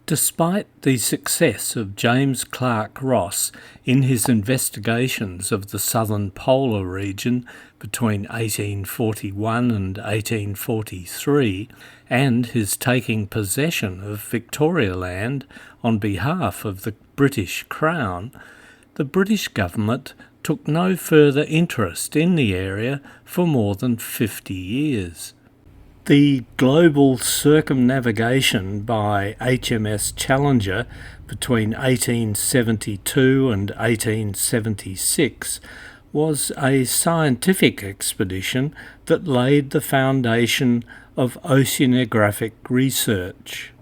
Despite the success of James Clark Ross in his investigations of the southern polar region between 1841 and 1843, and his taking possession of Victoria Land on behalf of the British Crown, the British government took no further interest in the area for more than 50 years. The global circumnavigation by HMS Challenger between 1872 and 1876 was a scientific expedition that laid the foundation of oceanographic research.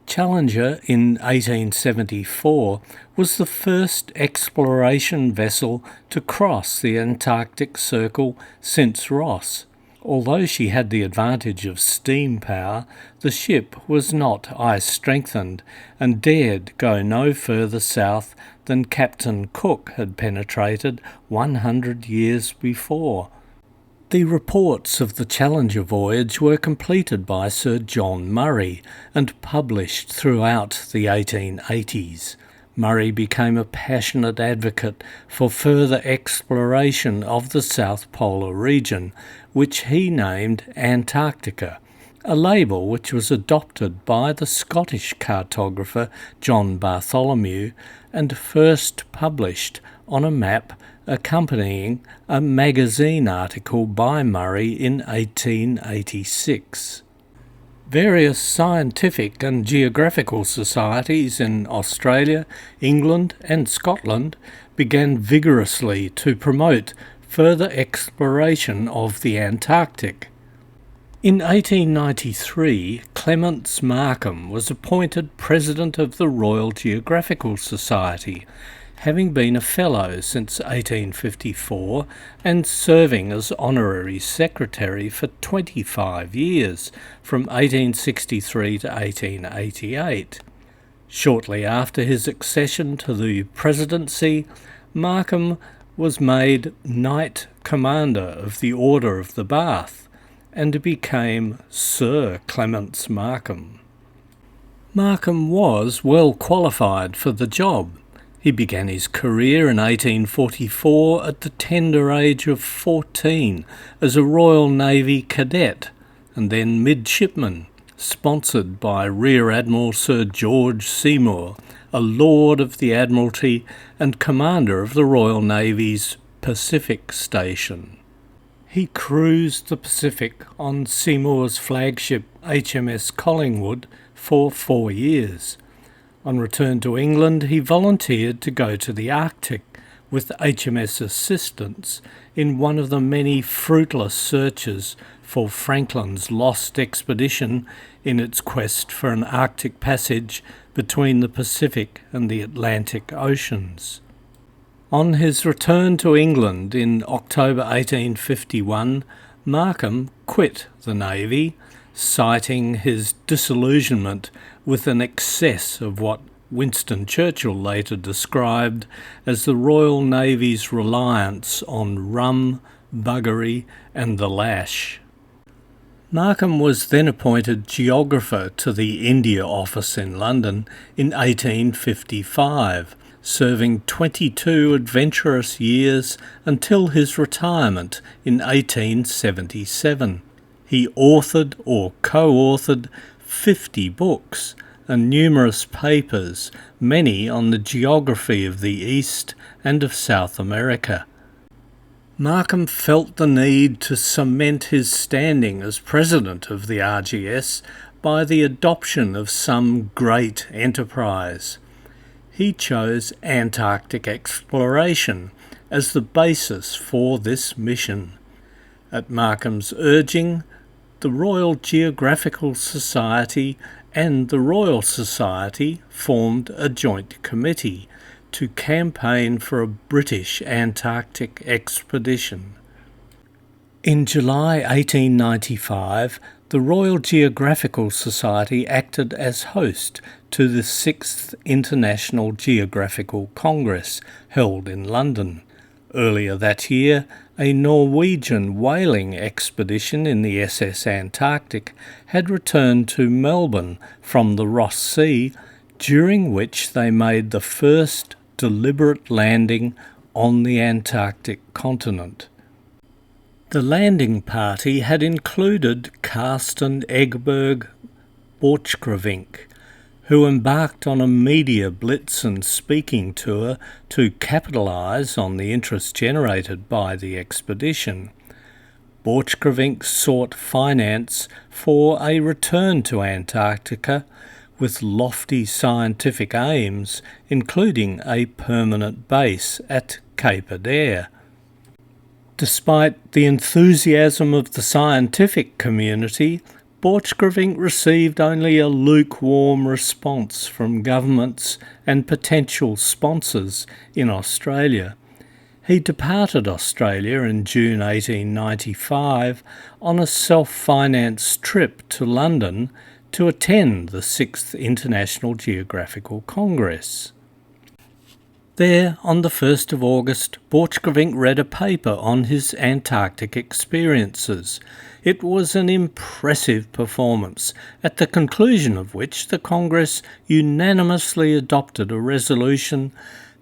Challenger in 1874 was the first exploration vessel to cross the Antarctic Circle since Ross. Although she had the advantage of steam power, the ship was not ice-strengthened and dared go no further south than Captain Cook had penetrated 100 years before. The reports of the Challenger voyage were completed by Sir John Murray and published throughout the 1880s. Murray became a passionate advocate for further exploration of the South Polar region, which he named Antarctica, a label which was adopted by the Scottish cartographer John Bartholomew and first published on a map accompanying a magazine article by Murray in 1886. Various scientific and geographical societies in Australia, England and Scotland began vigorously to promote further exploration of the Antarctic. In 1893, Clements Markham was appointed President of the Royal Geographical Society, having been a Fellow since 1854 and serving as Honorary Secretary for 25 years, from 1863 to 1888. Shortly after his accession to the presidency, Markham was made Knight Commander of the Order of the Bath and became Sir Clements Markham. Markham was well qualified for the job. He began his career in 1844 at the tender age of 14 as a Royal Navy cadet and then midshipman, sponsored by Rear Admiral Sir George Seymour, a Lord of the Admiralty and Commander of the Royal Navy's Pacific Station. He cruised the Pacific on Seymour's flagship HMS Collingwood for 4 years. On return to England, he volunteered to go to the Arctic with HMS Assistance in one of the many fruitless searches for Franklin's lost expedition in its quest for an Arctic passage between the Pacific and the Atlantic Oceans. On his return to England in October 1851, Markham quit the Navy, citing his disillusionment with an excess of what Winston Churchill later described as the Royal Navy's reliance on rum, buggery and the lash. Markham was then appointed geographer to the India Office in London in 1855, serving 22 adventurous years until his retirement in 1877. He authored or co-authored 50 books and numerous papers, many on the geography of the East and of South America. Markham felt the need to cement his standing as president of the RGS by the adoption of some great enterprise. He chose Antarctic exploration as the basis for this mission. At Markham's urging, the Royal Geographical Society and the Royal Society formed a joint committee to campaign for a British Antarctic expedition. In July 1895, the Royal Geographical Society acted as host to the 6th International Geographical Congress held in London. Earlier that year, A Norwegian whaling expedition in the SS Antarctic had returned to Melbourne from the Ross Sea, during which they made the first deliberate landing on the Antarctic continent. The landing party had included Carsten Egberg Borchgrevink, who embarked on a media blitz and speaking tour to capitalise on the interest generated by the expedition. Borchgrevink sought finance for a return to Antarctica with lofty scientific aims, including a permanent base at Cape Adare. Despite the enthusiasm of the scientific community, Borchgrevink received only a lukewarm response from governments and potential sponsors in Australia. He departed Australia in June 1895 on a self-financed trip to London to attend the 6th International Geographical Congress. There, on the 1st of August, Borchgrevink read a paper on his Antarctic experiences. It was an impressive performance, at the conclusion of which the Congress unanimously adopted a resolution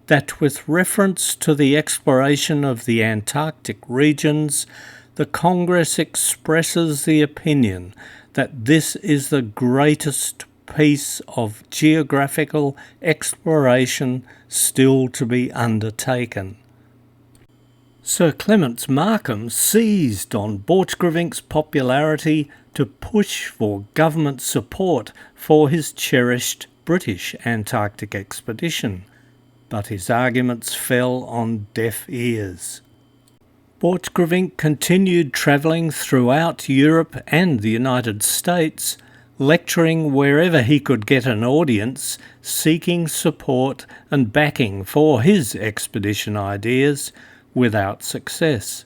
that, with reference to the exploration of the Antarctic regions, the Congress expresses the opinion that this is the greatest piece of geographical exploration still to be undertaken. Sir Clements Markham seized on Borchgrevink's popularity to push for government support for his cherished British Antarctic expedition, but his arguments fell on deaf ears. Borchgrevink continued travelling throughout Europe and the United States, lecturing wherever he could get an audience, seeking support and backing for his expedition ideas, without success.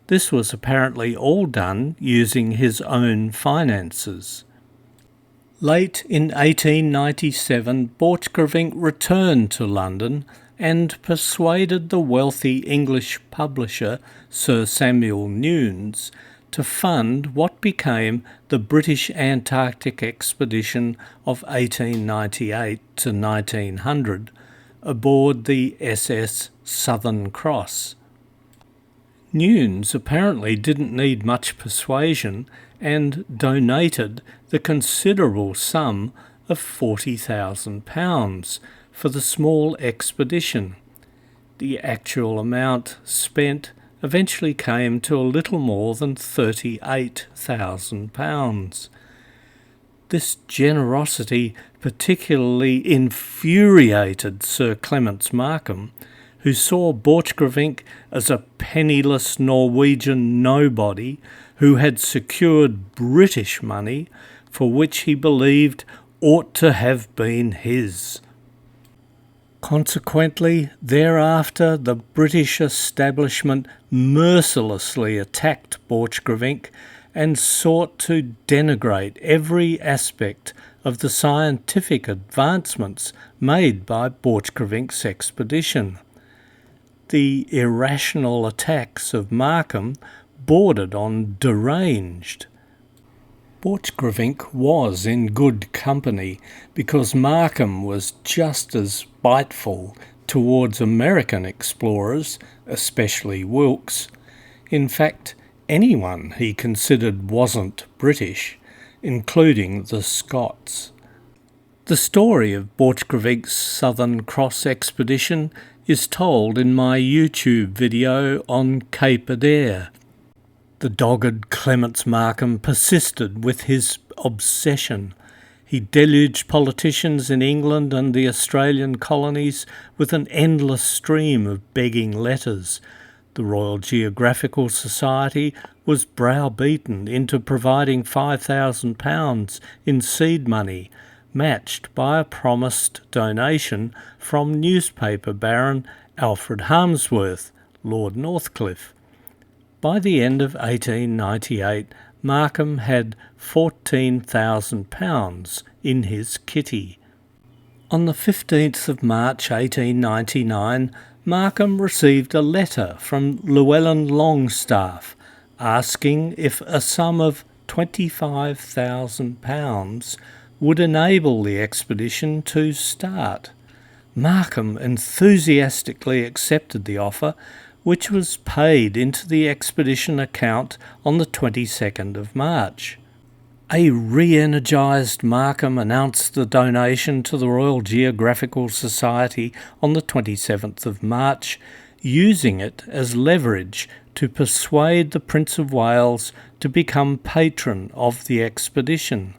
This was apparently all done using his own finances. Late in 1897, Borchgrevink returned to London and persuaded the wealthy English publisher Sir Samuel Newnes to fund what became the British Antarctic Expedition of 1898 to 1900 aboard the SS Southern Cross. Newnes apparently didn't need much persuasion and donated the considerable sum of £40,000 for the small expedition. The actual amount spent eventually came to a little more than £38,000. This generosity particularly infuriated Sir Clements Markham, who saw Borchgrevink as a penniless Norwegian nobody who had secured British money for which he believed ought to have been his. Consequently, thereafter, the British establishment mercilessly attacked Borchgrevink and sought to denigrate every aspect of the scientific advancements made by Borchgrevink's expedition. The irrational attacks of Markham bordered on deranged. Borchgrevink was in good company because Markham was just as spiteful towards American explorers, especially Wilkes. In fact, anyone he considered wasn't British, including the Scots. The story of Borchgrevink's Southern Cross expedition is told in my YouTube video on Cape Adare. The dogged Clements Markham persisted with his obsession. He deluged politicians in England and the Australian colonies with an endless stream of begging letters. The Royal Geographical Society was browbeaten into providing £5,000 in seed money, matched by a promised donation from newspaper baron Alfred Harmsworth, Lord Northcliffe. By the end of 1898, Markham had £14,000 in his kitty. On the 15th of March 1899, Markham received a letter from Llewellyn Longstaff asking if a sum of £25,000 would enable the expedition to start. Markham enthusiastically accepted the offer, which was paid into the expedition account on the 22nd of March. A re-energised Markham announced the donation to the Royal Geographical Society on the 27th of March, using it as leverage to persuade the Prince of Wales to become patron of the expedition.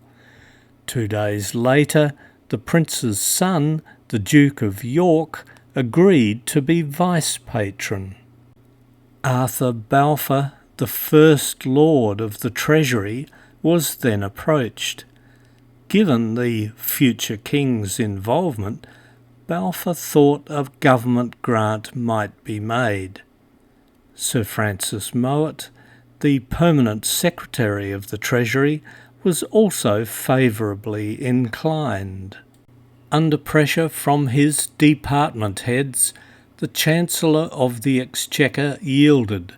2 days later, the Prince's son, the Duke of York, agreed to be vice-patron. Arthur Balfour, the First Lord of the Treasury, was then approached. Given the future king's involvement, Balfour thought a government grant might be made. Sir Francis Mowat, the permanent Secretary of the Treasury, was also favourably inclined. Under pressure from his department heads, the Chancellor of the Exchequer yielded,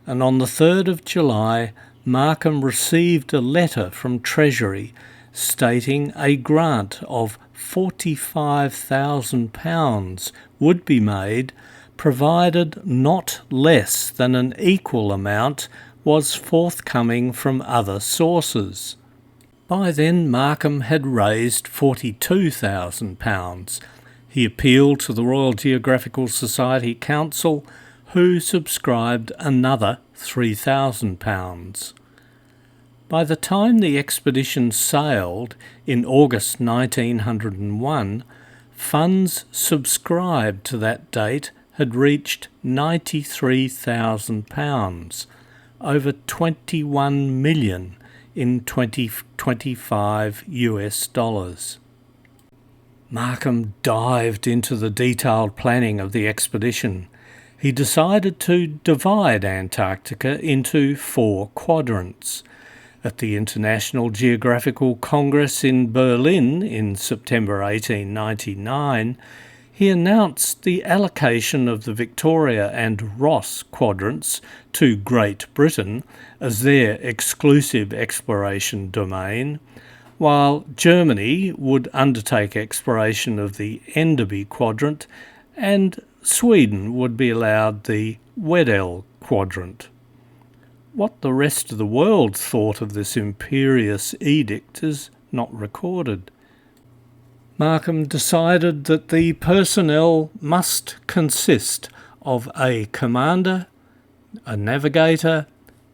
and on the 3rd of July, Markham received a letter from Treasury stating a grant of £45,000 would be made, provided not less than an equal amount was forthcoming from other sources. By then Markham had raised £42,000. He appealed to the Royal Geographical Society Council, who subscribed another £3,000. By the time the expedition sailed in August 1901, funds subscribed to that date had reached £93,000, over 21 million in 2025 US dollars. Markham dived into the detailed planning of the expedition. He decided to divide Antarctica into 4 quadrants. At the International Geographical Congress in Berlin in September 1899, he announced the allocation of the Victoria and Ross quadrants to Great Britain as their exclusive exploration domain, while Germany would undertake exploration of the Enderby quadrant and Sweden would be allowed the Weddell quadrant. What the rest of the world thought of this imperious edict is not recorded. Markham decided that the personnel must consist of a commander, a navigator,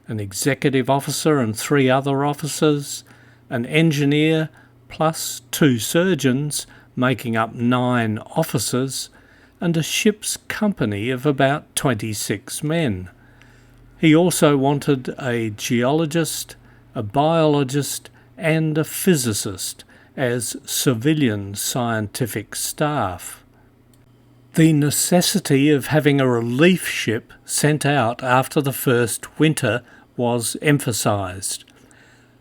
an executive officer and 3 other officers, an engineer plus 2 surgeons, making up 9 officers, and a ship's company of about 26 men. He also wanted a geologist, a biologist, and a physicist as civilian scientific staff. The necessity of having a relief ship sent out after the first winter was emphasised.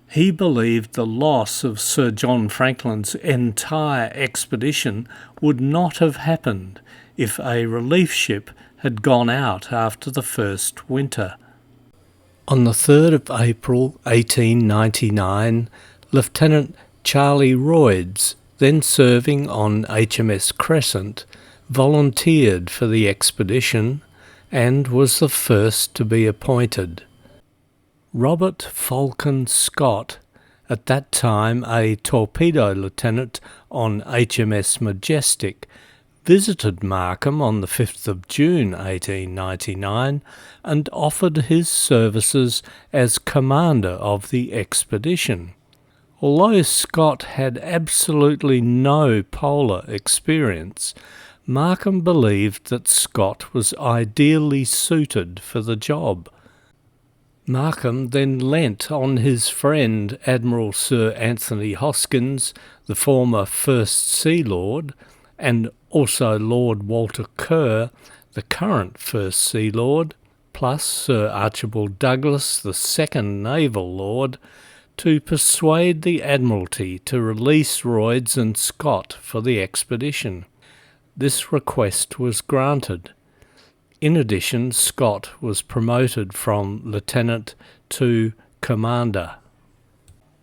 He believed the loss of Sir John Franklin's entire expedition would not have happened if a relief ship had gone out after the first winter. On the 3rd of April 1899, Lieutenant Charlie Royds, then serving on HMS Crescent, volunteered for the expedition and was the first to be appointed. Robert Falcon Scott, at that time a torpedo lieutenant on HMS Majestic, visited Markham on the 5th of June 1899 and offered his services as commander of the expedition. Although Scott had absolutely no polar experience, Markham believed that Scott was ideally suited for the job. Markham then leant on his friend Admiral Sir Anthony Hoskins, the former First Sea Lord, and also Lord Walter Kerr, the current First Sea Lord, plus Sir Archibald Douglas, the second Naval Lord, to persuade the Admiralty to release Royds and Scott for the expedition. This request was granted. In addition, Scott was promoted from lieutenant to commander.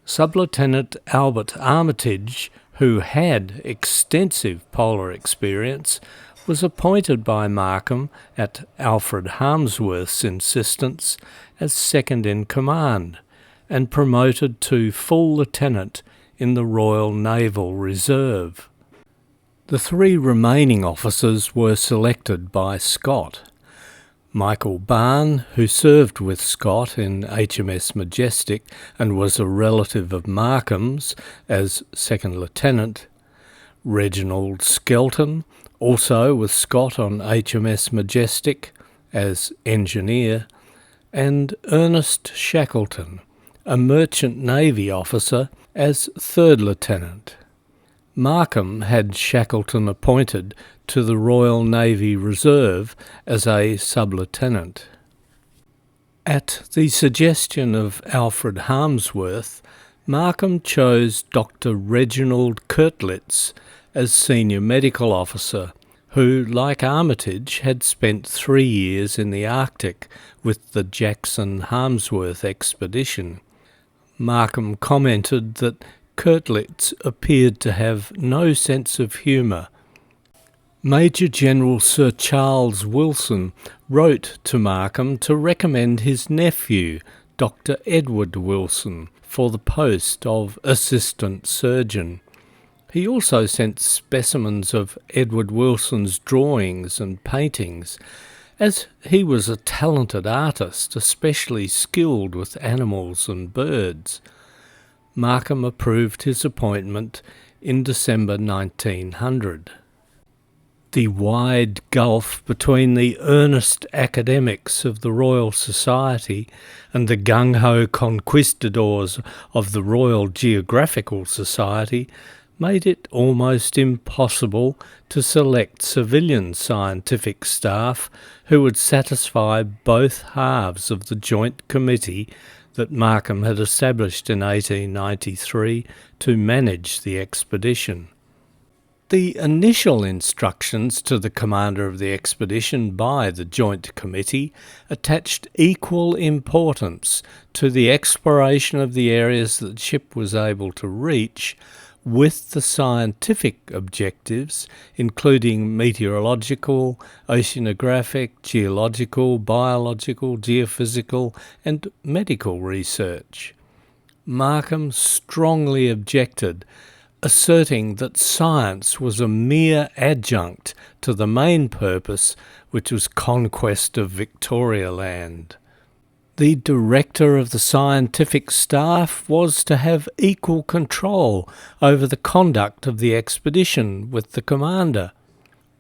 Sub-Lieutenant Albert Armitage, who had extensive polar experience, was appointed by Markham, at Alfred Harmsworth's insistence, as second in command, and promoted to full lieutenant in the Royal Naval Reserve. The 3 remaining officers were selected by Scott. Michael Barne, who served with Scott in HMS Majestic and was a relative of Markham's, as second lieutenant. Reginald Skelton, also with Scott on HMS Majestic, as engineer. And Ernest Shackleton, a merchant navy officer, as third lieutenant. Markham had Shackleton appointed to the Royal Navy Reserve as a sub-lieutenant. At the suggestion of Alfred Harmsworth, Markham chose Dr. Reginald Kirtlitz as senior medical officer, who, like Armitage, had spent 3 years in the Arctic with the Jackson-Harmsworth expedition. Markham commented that Kirtlitz appeared to have no sense of humour. Major General Sir Charles Wilson wrote to Markham to recommend his nephew, Dr. Edward Wilson, for the post of assistant surgeon. He also sent specimens of Edward Wilson's drawings and paintings, as he was a talented artist, especially skilled with animals and birds. Markham approved his appointment in December 1900. The wide gulf between the earnest academics of the Royal Society and the gung-ho conquistadors of the Royal Geographical Society made it almost impossible to select civilian scientific staff who would satisfy both halves of the joint committee that Markham had established in 1893 to manage the expedition. The initial instructions to the commander of the expedition by the Joint Committee attached equal importance to the exploration of the areas that the ship was able to reach with the scientific objectives, including meteorological, oceanographic, geological, biological, geophysical, and medical research. Markham strongly objected, asserting that science was a mere adjunct to the main purpose, which was conquest of Victoria Land. The director of the scientific staff was to have equal control over the conduct of the expedition with the commander.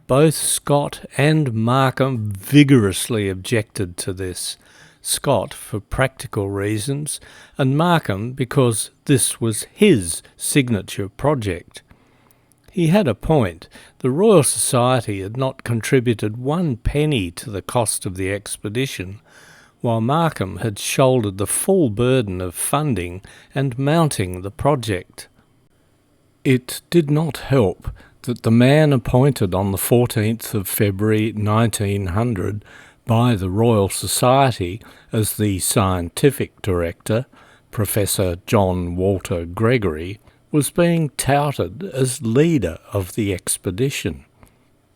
Both Scott and Markham vigorously objected to this, Scott for practical reasons, and Markham because this was his signature project. He had a point. The Royal Society had not contributed 1 penny to the cost of the expedition, while Markham had shouldered the full burden of funding and mounting the project. It did not help that the man appointed on the 14th of February 1900 by the Royal Society as the scientific director, Professor John Walter Gregory, was being touted as leader of the expedition.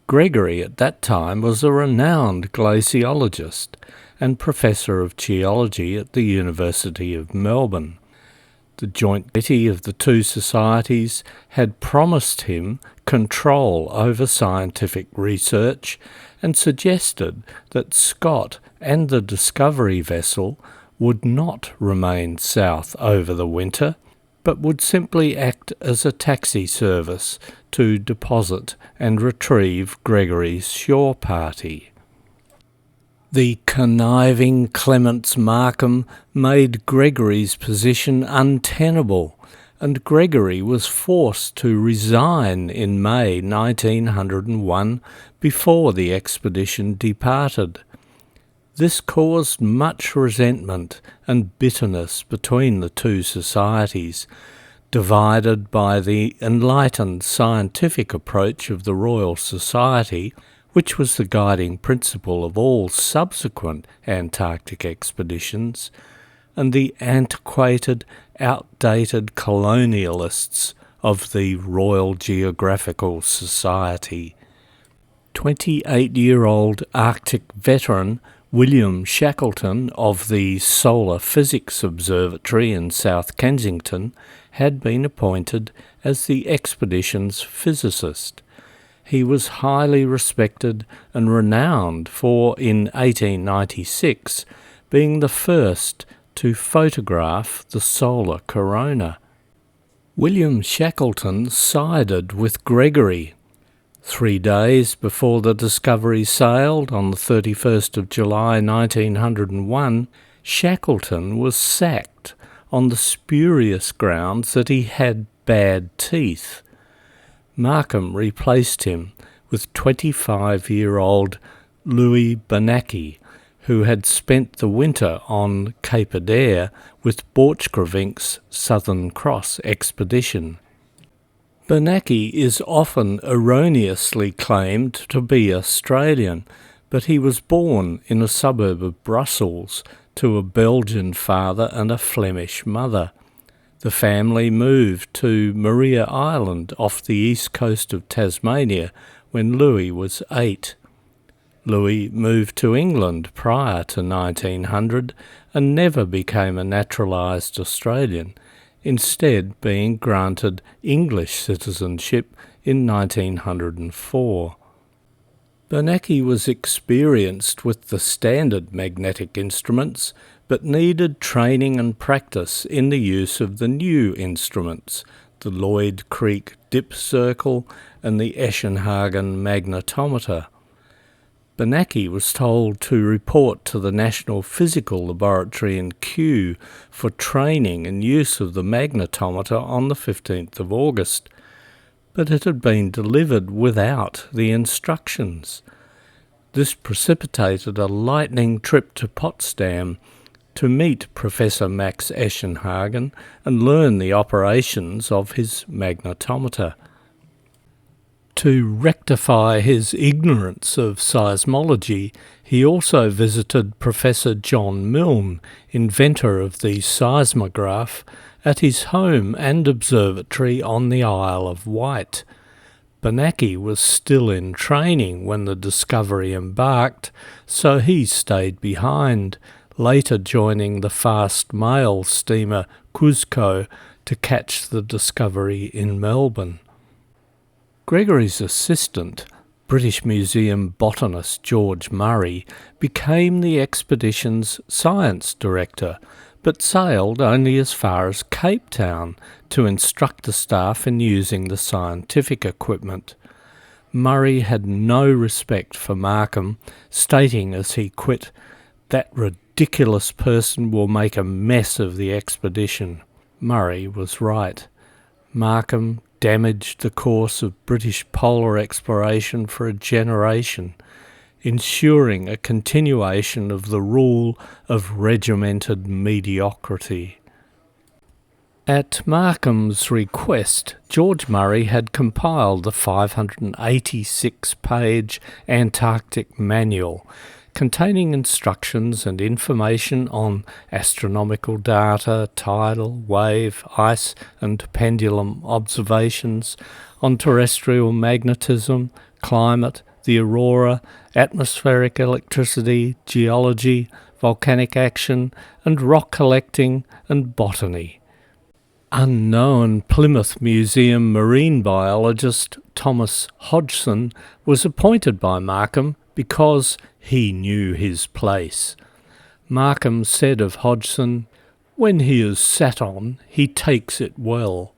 Gregory at that time was a renowned glaciologist and Professor of Geology at the University of Melbourne. The joint committee of the 2 societies had promised him control over scientific research and suggested that Scott and the Discovery vessel would not remain south over the winter, but would simply act as a taxi service to deposit and retrieve Gregory's shore party. The conniving Clements Markham made Gregory's position untenable, and Gregory was forced to resign in May 1901 before the expedition departed. This caused much resentment and bitterness between the 2 societies, divided by the enlightened scientific approach of the Royal Society, which was the guiding principle of all subsequent Antarctic expeditions, and the antiquated, outdated colonialists of the Royal Geographical Society. 28-year-old Arctic veteran William Shackleton of the Solar Physics Observatory in South Kensington had been appointed as the expedition's physicist. He was highly respected and renowned for, in 1896, being the first to photograph the solar corona. William Shackleton sided with Gregory. 3 days before the Discovery sailed on the 31st of July 1901, Shackleton was sacked on the spurious grounds that he had bad teeth. Markham replaced him with 25-year-old Louis Bernacchi, who had spent the winter on Cape Adare with Borchgrevink's Southern Cross expedition. Bernacchi is often erroneously claimed to be Australian, but he was born in a suburb of Brussels to a Belgian father and a Flemish mother. The family moved to Maria Island off the east coast of Tasmania when Louis was 8. Louis moved to England prior to 1900 and never became a naturalised Australian, instead being granted English citizenship in 1904. Bernacchi was experienced with the standard magnetic instruments, but needed training and practice in the use of the new instruments, the Lloyd Creek Dip Circle and the Eschenhagen magnetometer. Bernacchi was told to report to the National Physical Laboratory in Kew for training and use of the magnetometer on the 15th of August, but it had been delivered without the instructions. This precipitated a lightning trip to Potsdam to meet Professor Max Eschenhagen and learn the operations of his magnetometer. To rectify his ignorance of seismology, he also visited Professor John Milne, inventor of the seismograph, at his home and observatory on the Isle of Wight. Bernacchi was still in training when the Discovery embarked, so he stayed behind, later joining the fast mail steamer Cuzco to catch the Discovery in Melbourne. Gregory's assistant, British Museum botanist George Murray, became the expedition's science director, but sailed only as far as Cape Town to instruct the staff in using the scientific equipment. Murray had no respect for Markham, stating as he quit, "That ridiculous person will make a mess of the expedition." Murray was right. Markham damaged the course of British polar exploration for a generation, ensuring a continuation of the rule of regimented mediocrity. At Markham's request, George Murray had compiled the 586-page Antarctic Manual, containing instructions and information on astronomical data, tidal, wave, ice and pendulum observations, on terrestrial magnetism, climate, the aurora, atmospheric electricity, geology, volcanic action, and rock collecting and botany. Unknown Plymouth Museum marine biologist Thomas Hodgson was appointed by Markham because he knew his place. Markham said of Hodgson, "When he is sat on, he takes it well."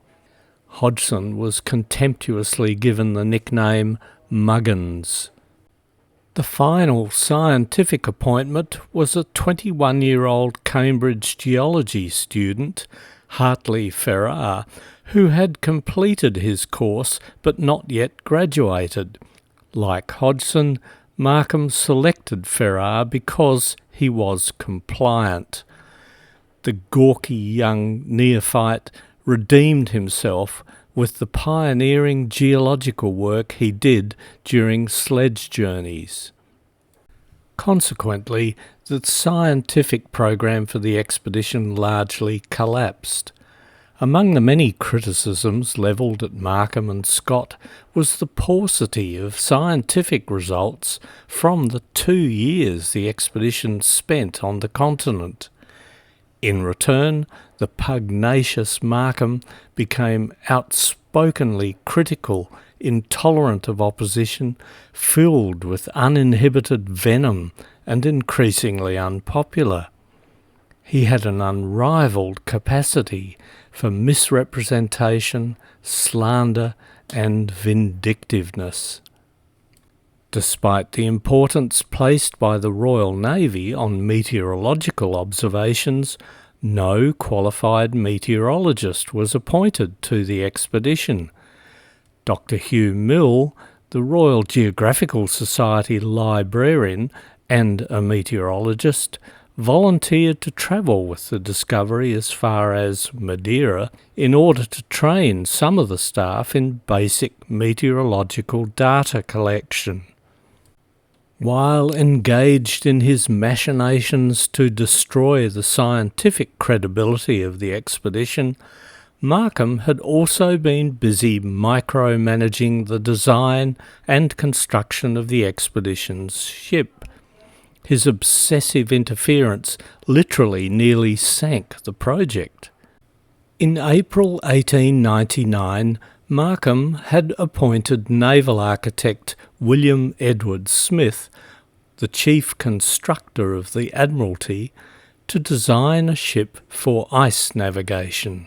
Hodgson was contemptuously given the nickname Muggins. The final scientific appointment was a 21-year-old Cambridge geology student, Hartley Ferrar, who had completed his course but not yet graduated. Like Hodgson, Markham selected Ferrar because he was compliant. The gawky young neophyte redeemed himself with the pioneering geological work he did during sledge journeys. Consequently, the scientific program for the expedition largely collapsed. Among the many criticisms levelled at Markham and Scott was the paucity of scientific results from the 2 years the expedition spent on the continent. In return, the pugnacious Markham became outspokenly critical, intolerant of opposition, filled with uninhibited venom, and increasingly unpopular. He had an unrivalled capacity for misrepresentation, slander, and vindictiveness. Despite the importance placed by the Royal Navy on meteorological observations, no qualified meteorologist was appointed to the expedition. Dr. Hugh Mill, the Royal Geographical Society librarian and a meteorologist, volunteered to travel with the Discovery as far as Madeira in order to train some of the staff in basic meteorological data collection. While engaged in his machinations to destroy the scientific credibility of the expedition, Markham had also been busy micromanaging the design and construction of the expedition's ship. His obsessive interference literally nearly sank the project. In April 1899, Markham had appointed naval architect William Edward Smith, the chief constructor of the Admiralty, to design a ship for ice navigation.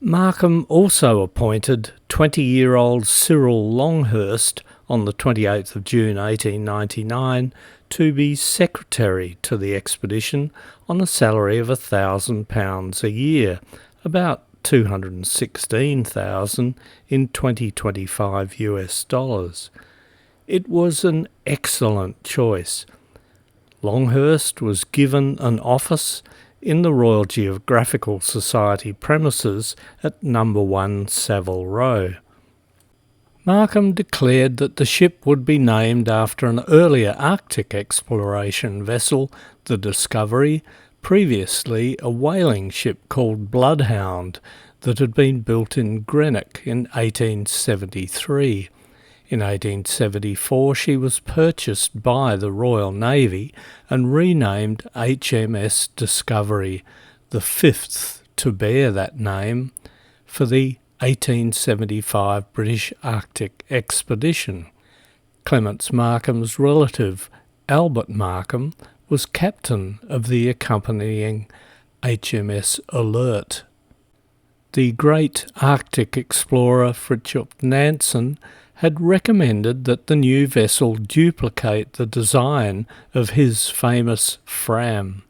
Markham also appointed 20-year-old Cyril Longhurst on the 28th of June 1899 to be secretary to the expedition on a salary of £1,000 a year, about $216,000 in 2025 US dollars. It was an excellent choice. Longhurst was given an office in the Royal Geographical Society premises at No. 1 Savile Row. Markham declared that the ship would be named after an earlier Arctic exploration vessel, the Discovery, previously a whaling ship called Bloodhound that had been built in Greenock in 1873. In 1874 she was purchased by the Royal Navy and renamed HMS Discovery, the fifth to bear that name, for the 1875 British Arctic Expedition. Clements Markham's relative, Albert Markham, was captain of the accompanying HMS Alert. The great Arctic explorer Fridtjof Nansen had recommended that the new vessel duplicate the design of his famous Fram.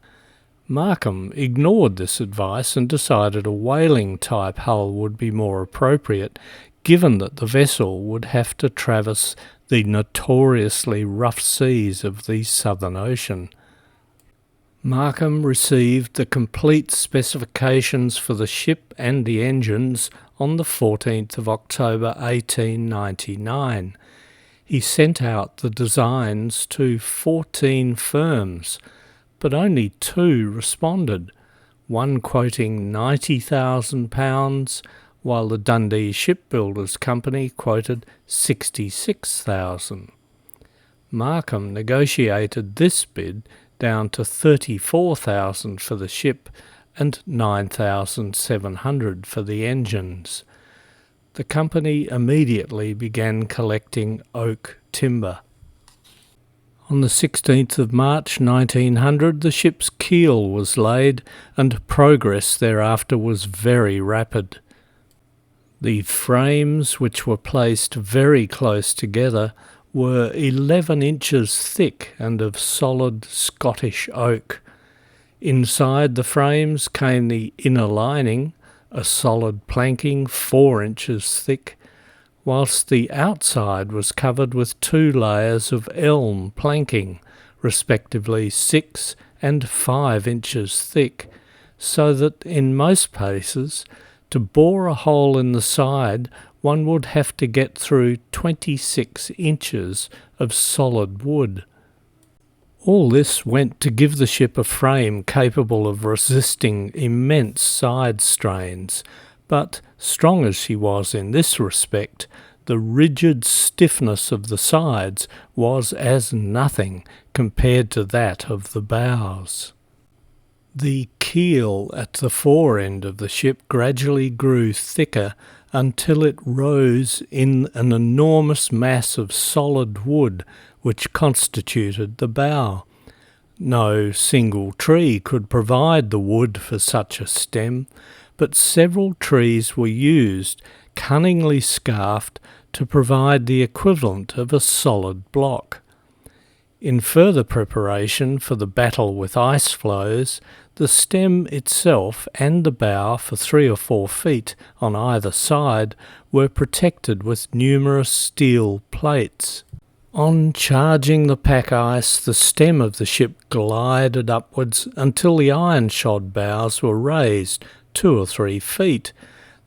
Markham ignored this advice and decided a whaling-type hull would be more appropriate, given that the vessel would have to traverse the notoriously rough seas of the Southern Ocean. Markham received the complete specifications for the ship and the engines on the 14th of October 1899. He sent out the designs to 14 firms, but only 2 responded, one quoting £90,000, while the Dundee Shipbuilders Company quoted £66,000. Markham negotiated this bid down to £34,000 for the ship and £9,700 for the engines. The company immediately began collecting oak timber. On the 16th of March 1900 the ship's keel was laid, and progress thereafter was very rapid. The frames, which were placed very close together, were 11 inches thick and of solid Scottish oak. Inside the frames came the inner lining, a solid planking 4 inches thick, whilst the outside was covered with 2 layers of elm planking, respectively 6 and 5 inches thick, so that in most places To bore a hole in the side, one would have to get through 26 inches of solid wood. All this went to give the ship a frame capable of resisting immense side strains, but strong as she was in this respect, the rigid stiffness of the sides was as nothing compared to that of the bows. The keel at the fore end of the ship gradually grew thicker until it rose in an enormous mass of solid wood which constituted the bow. No single tree could provide the wood for such a stem, but several trees were used, cunningly scarfed, to provide the equivalent of a solid block. In further preparation for the battle with ice floes, the stem itself and the bow for 3 or 4 feet on either side were protected with numerous steel plates. On charging the pack ice, the stem of the ship glided upwards until the iron-shod bows were raised 2 or 3 feet.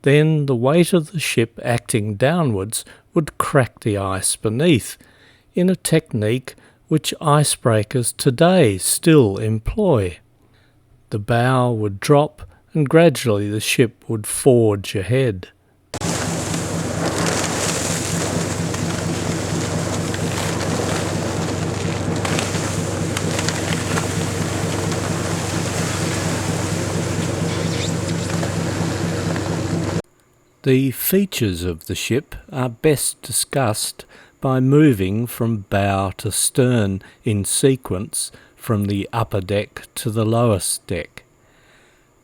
Then the weight of the ship acting downwards would crack the ice beneath, in a technique which icebreakers today still employ. The bow would drop, and gradually the ship would forge ahead. The features of the ship are best discussed by moving from bow to stern in sequence from the upper deck to the lowest deck.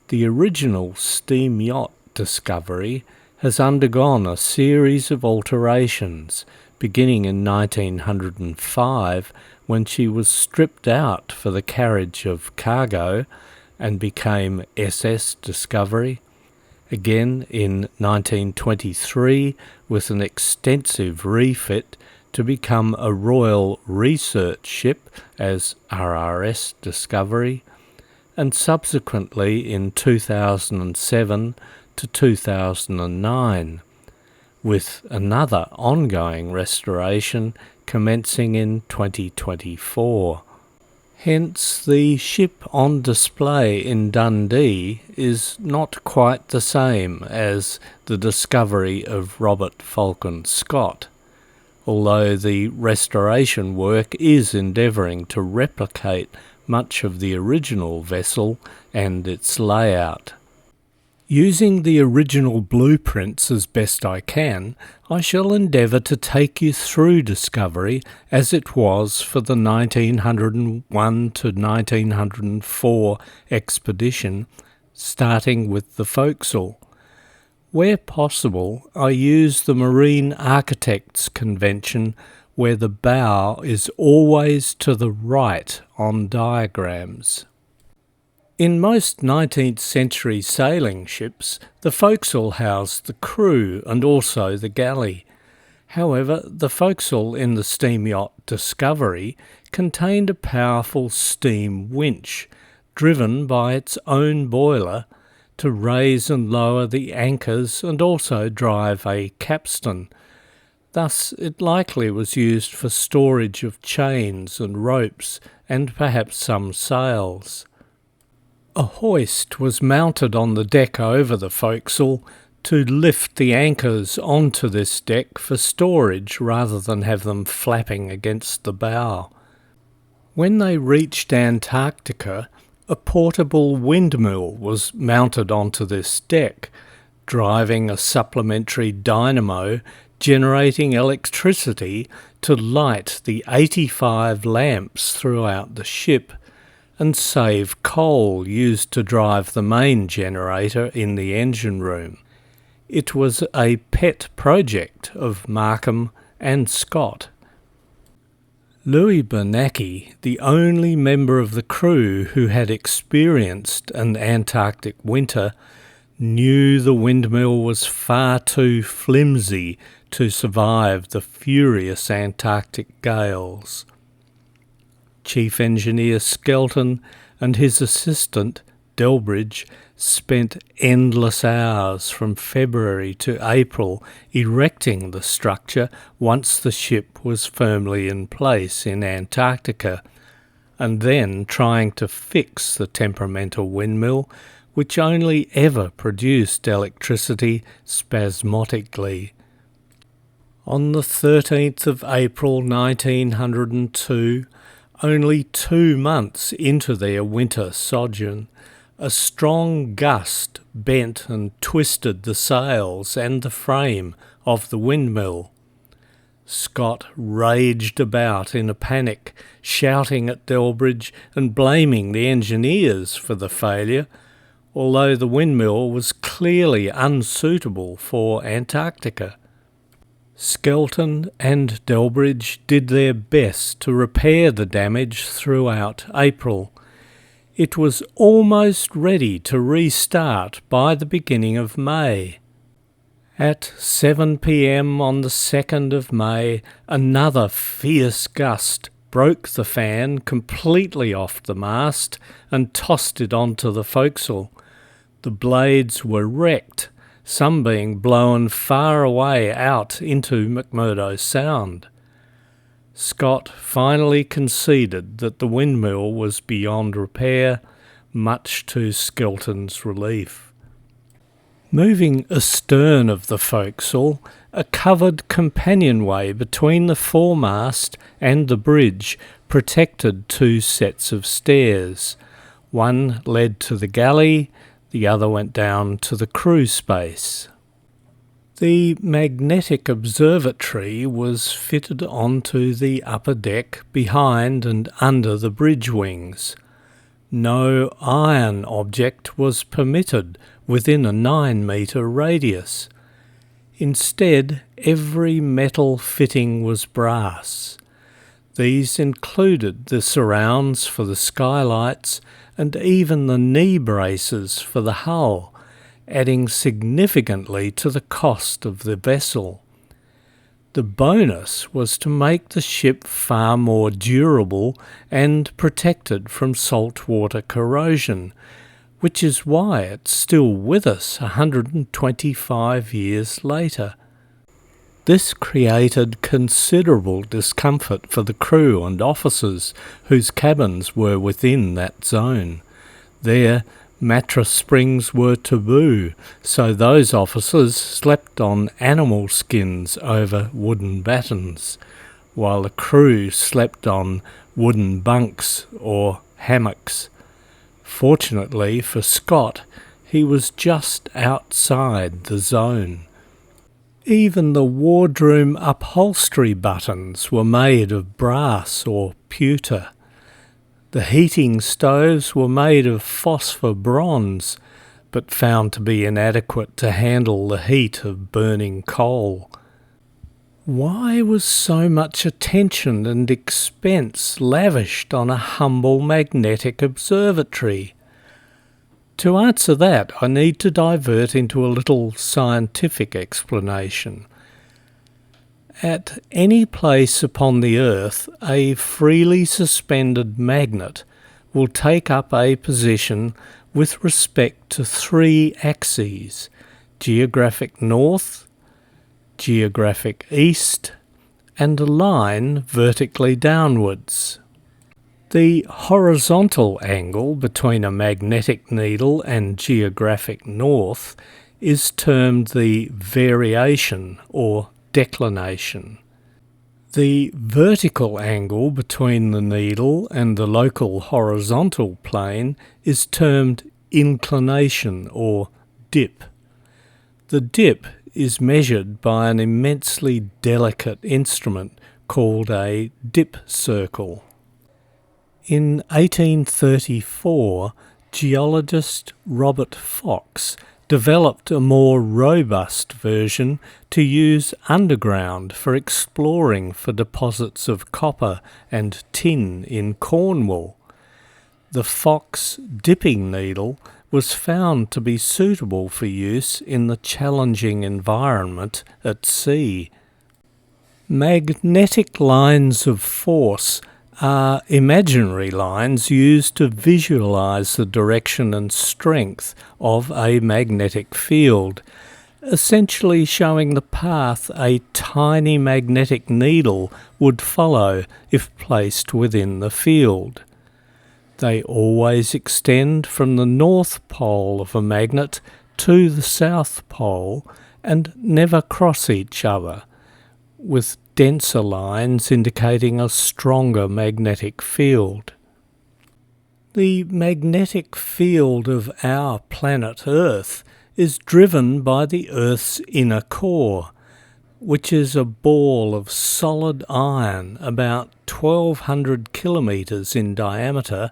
The original steam yacht Discovery has undergone a series of alterations, beginning in 1905 when she was stripped out for the carriage of cargo and became SS Discovery. Again in 1923 with an extensive refit to become a Royal Research Ship as RRS Discovery, and subsequently in 2007 to 2009, with another ongoing restoration commencing in 2024. Hence, the ship on display in Dundee is not quite the same as the Discovery of Robert Falcon Scott, although the restoration work is endeavouring to replicate much of the original vessel and its layout. Using the original blueprints as best I can, I shall endeavour to take you through Discovery as it was for the 1901 to 1904 expedition, starting with the forecastle. Where possible, I use the Marine Architects Convention where the bow is always to the right on diagrams. In most 19th century sailing ships, the forecastle housed the crew and also the galley. However, the forecastle in the steam yacht Discovery contained a powerful steam winch, driven by its own boiler, to raise and lower the anchors and also drive a capstan. Thus it likely was used for storage of chains and ropes and perhaps some sails. A hoist was mounted on the deck over the forecastle to lift the anchors onto this deck for storage rather than have them flapping against the bow. When they reached Antarctica, a portable windmill was mounted onto this deck, driving a supplementary dynamo generating electricity to light the 85 lamps throughout the ship and save coal used to drive the main generator in the engine room. It was a pet project of Markham and Scott. Louis Bernacchi, the only member of the crew who had experienced an Antarctic winter, knew the windmill was far too flimsy to survive the furious Antarctic gales. Chief Engineer Skelton and his assistant, Delbridge, spent endless hours from February to April erecting the structure once the ship was firmly in place in Antarctica, and then trying to fix the temperamental windmill, which only ever produced electricity spasmodically. On the 13th of April 1902, only 2 months into their winter sojourn, a strong gust bent and twisted the sails and the frame of the windmill. Scott raged about in a panic, shouting at Delbridge and blaming the engineers for the failure, although the windmill was clearly unsuitable for Antarctica. Skelton and Delbridge did their best to repair the damage throughout April. It was almost ready to restart by the beginning of May. At 7 p.m. on the 2nd of May, another fierce gust broke the fan completely off the mast and tossed it onto the forecastle. The blades were wrecked, some being blown far away out into McMurdo Sound. Scott finally conceded that the windmill was beyond repair, much to Skelton's relief. Moving astern of the forecastle, a covered companionway between the foremast and the bridge protected 2 sets of stairs. One led to the galley, the other went down to the crew space. The magnetic observatory was fitted onto the upper deck behind and under the bridge wings. No iron object was permitted within a 9-metre radius. Instead, every metal fitting was brass. These included the surrounds for the skylights and even the knee braces for the hull, adding significantly to the cost of the vessel. The bonus was to make the ship far more durable and protected from saltwater corrosion, which is why it's still with us 125 years later. This created considerable discomfort for the crew and officers whose cabins were within that zone. There, mattress springs were taboo, so those officers slept on animal skins over wooden battens, while the crew slept on wooden bunks or hammocks. Fortunately for Scott, he was just outside the zone. Even the wardroom upholstery buttons were made of brass or pewter. The heating stoves were made of phosphor bronze, but found to be inadequate to handle the heat of burning coal. Why was so much attention and expense lavished on a humble magnetic observatory? To answer that, I need to divert into a little scientific explanation. At any place upon the Earth, a freely suspended magnet will take up a position with respect to 3 axes: geographic north, geographic east, and a line vertically downwards. The horizontal angle between a magnetic needle and geographic north is termed the variation or declination. The vertical angle between the needle and the local horizontal plane is termed inclination or dip. The dip is measured by an immensely delicate instrument called a dip circle. In 1834, geologist Robert Fox developed a more robust version to use underground for exploring for deposits of copper and tin in Cornwall. The Fox dipping needle was found to be suitable for use in the challenging environment at sea. Magnetic lines of force are imaginary lines used to visualize the direction and strength of a magnetic field, essentially showing the path a tiny magnetic needle would follow if placed within the field. They always extend from the north pole of a magnet to the south pole and never cross each other, with denser lines indicating a stronger magnetic field. The magnetic field of our planet Earth is driven by the Earth's inner core, which is a ball of solid iron about 1,200 kilometres in diameter,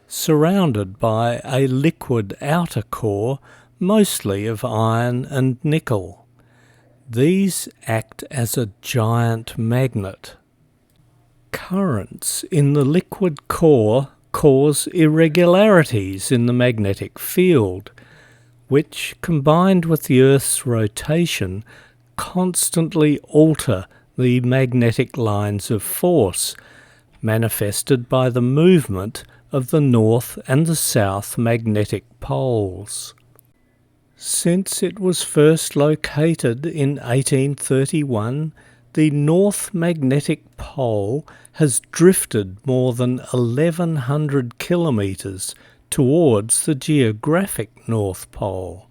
surrounded by a liquid outer core, mostly of iron and nickel. These act as a giant magnet. Currents in the liquid core cause irregularities in the magnetic field, which, combined with the Earth's rotation, constantly alter the magnetic lines of force, manifested by the movement of the north and the south magnetic poles. Since it was first located in 1831, the North Magnetic Pole has drifted more than 1,100 kilometres towards the geographic North Pole,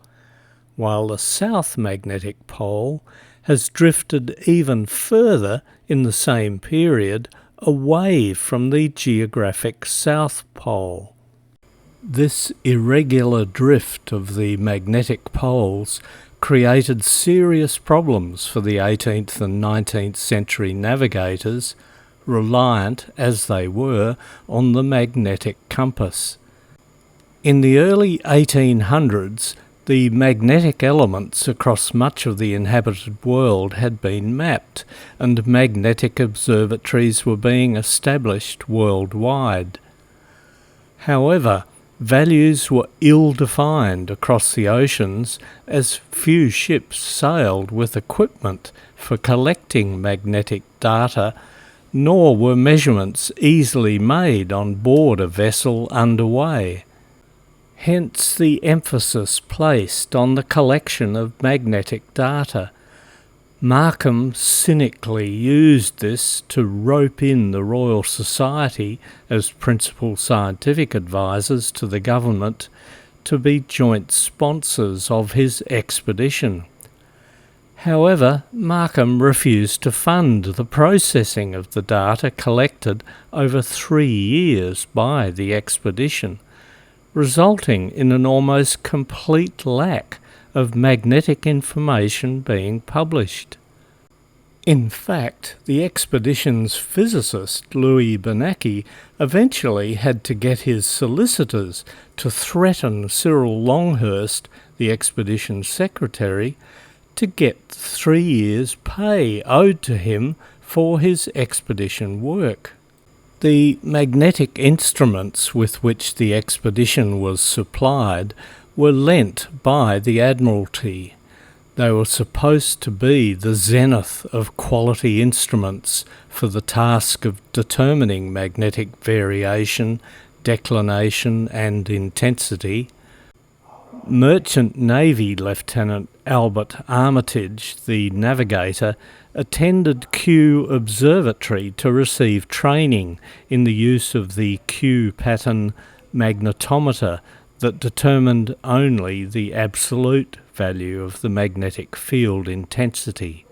while the South Magnetic Pole has drifted even further in the same period away from the geographic South Pole. This irregular drift of the magnetic poles created serious problems for the 18th and 19th century navigators, reliant, as they were, on the magnetic compass. In the early 1800s, the magnetic elements across much of the inhabited world had been mapped, and magnetic observatories were being established worldwide. However, values were ill-defined across the oceans, as few ships sailed with equipment for collecting magnetic data, nor were measurements easily made on board a vessel underway. Hence the emphasis placed on the collection of magnetic data. Markham cynically used this to rope in the Royal Society as principal scientific advisors to the government to be joint sponsors of his expedition. However, Markham refused to fund the processing of the data collected over 3 years by the expedition, resulting in an almost complete lack of magnetic information being published. In fact, the expedition's physicist, Louis Bernacchi, eventually had to get his solicitors to threaten Cyril Longhurst, the expedition's secretary, to get 3 years' pay owed to him for his expedition work. The magnetic instruments with which the expedition was supplied were lent by the Admiralty. They were supposed to be the zenith of quality instruments for the task of determining magnetic variation, declination and intensity. Merchant Navy Lieutenant Albert Armitage, the navigator, attended Kew Observatory to receive training in the use of the Kew pattern magnetometer that determined only the absolute value of the magnetic field intensity.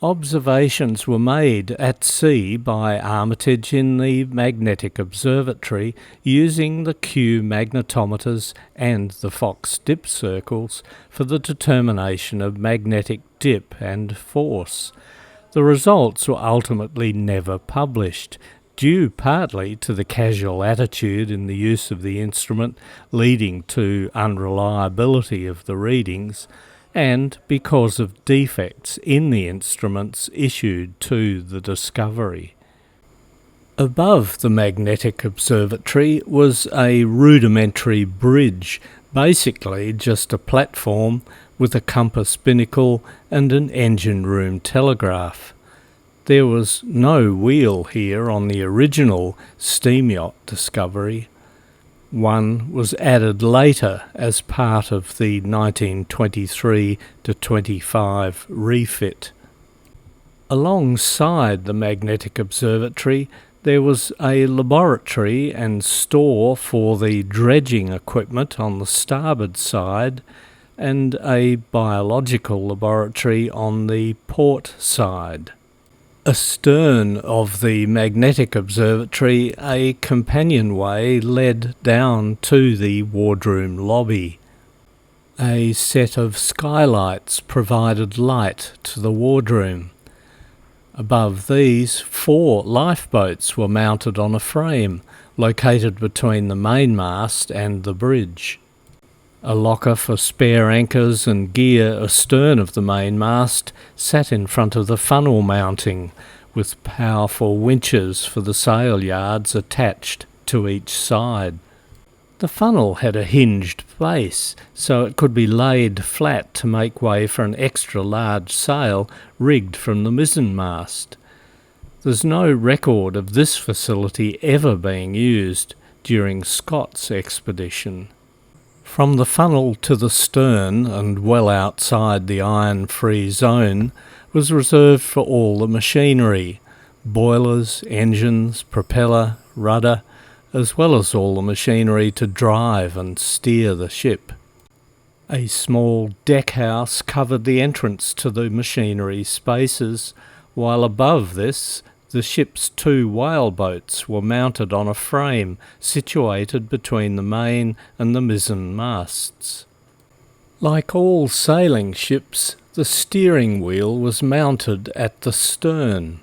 Observations were made at sea by Armitage in the Magnetic Observatory using the Kew magnetometers and the Fox dip circles for the determination of magnetic dip and force. The results were ultimately never published, due partly to the casual attitude in the use of the instrument leading to unreliability of the readings, and because of defects in the instruments issued to the Discovery. Above the Magnetic Observatory was a rudimentary bridge, basically just a platform with a compass binnacle and an engine room telegraph. There was no wheel here on the original steam yacht Discovery. One was added later as part of the 1923-25 refit. Alongside the magnetic observatory, there was a laboratory and store for the dredging equipment on the starboard side, and a biological laboratory on the port side. Astern of the magnetic observatory, a companionway led down to the wardroom lobby. A set of skylights provided light to the wardroom. Above these, 4 lifeboats were mounted on a frame, located between the mainmast and the bridge. A locker for spare anchors and gear astern of the mainmast sat in front of the funnel mounting, with powerful winches for the sail yards attached to each side. The funnel had a hinged base, so it could be laid flat to make way for an extra large sail rigged from the mizzenmast. There's no record of this facility ever being used during Scott's expedition. From the funnel to the stern, and well outside the iron-free zone, was reserved for all the machinery: boilers, engines, propeller, rudder, as well as all the machinery to drive and steer the ship. A small deckhouse covered the entrance to the machinery spaces, while above this the ship's 2 whaleboats were mounted on a frame situated between the main and the mizzen masts. Like all sailing ships, the steering wheel was mounted at the stern.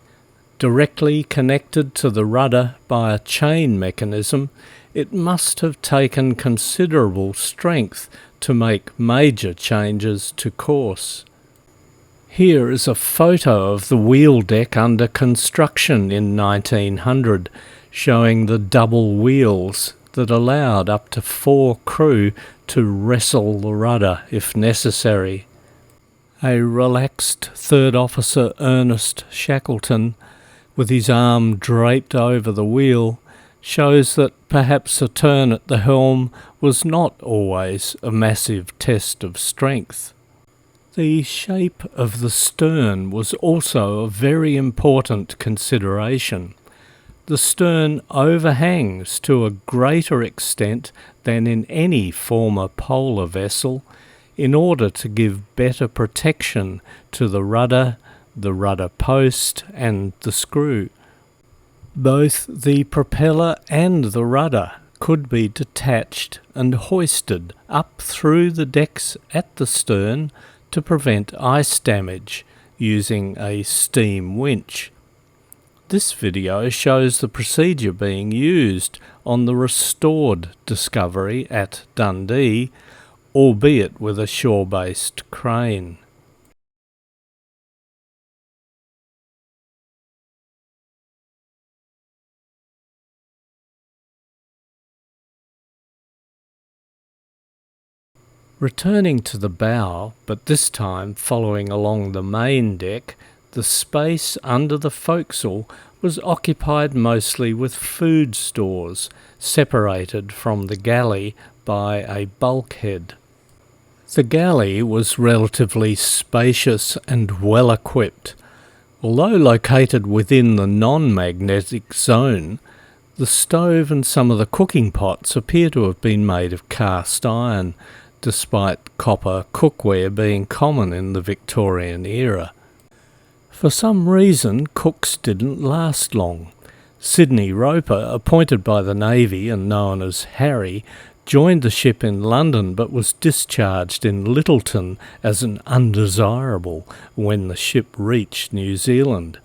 Directly connected to the rudder by a chain mechanism, it must have taken considerable strength to make major changes to course. Here is a photo of the wheel deck under construction in 1900, showing the double wheels that allowed up to 4 crew to wrestle the rudder if necessary. A relaxed Third Officer Ernest Shackleton, with his arm draped over the wheel, shows that perhaps a turn at the helm was not always a massive test of strength. The shape of the stern was also a very important consideration. The stern overhangs to a greater extent than in any former polar vessel, in order to give better protection to the rudder post and the screw. Both the propeller and the rudder could be detached and hoisted up through the decks at the stern to prevent ice damage using a steam winch. This video shows the procedure being used on the restored Discovery at Dundee, albeit with a shore-based crane. Returning to the bow, but this time following along the main deck, the space under the forecastle was occupied mostly with food stores, separated from the galley by a bulkhead. The galley was relatively spacious and well equipped. Although located within the non-magnetic zone, the stove and some of the cooking pots appear to have been made of cast iron, despite copper cookware being common in the Victorian era. For some reason, cooks didn't last long. Sidney Roper, appointed by the Navy and known as Harry, joined the ship in London but was discharged in Lyttelton as an undesirable when the ship reached New Zealand.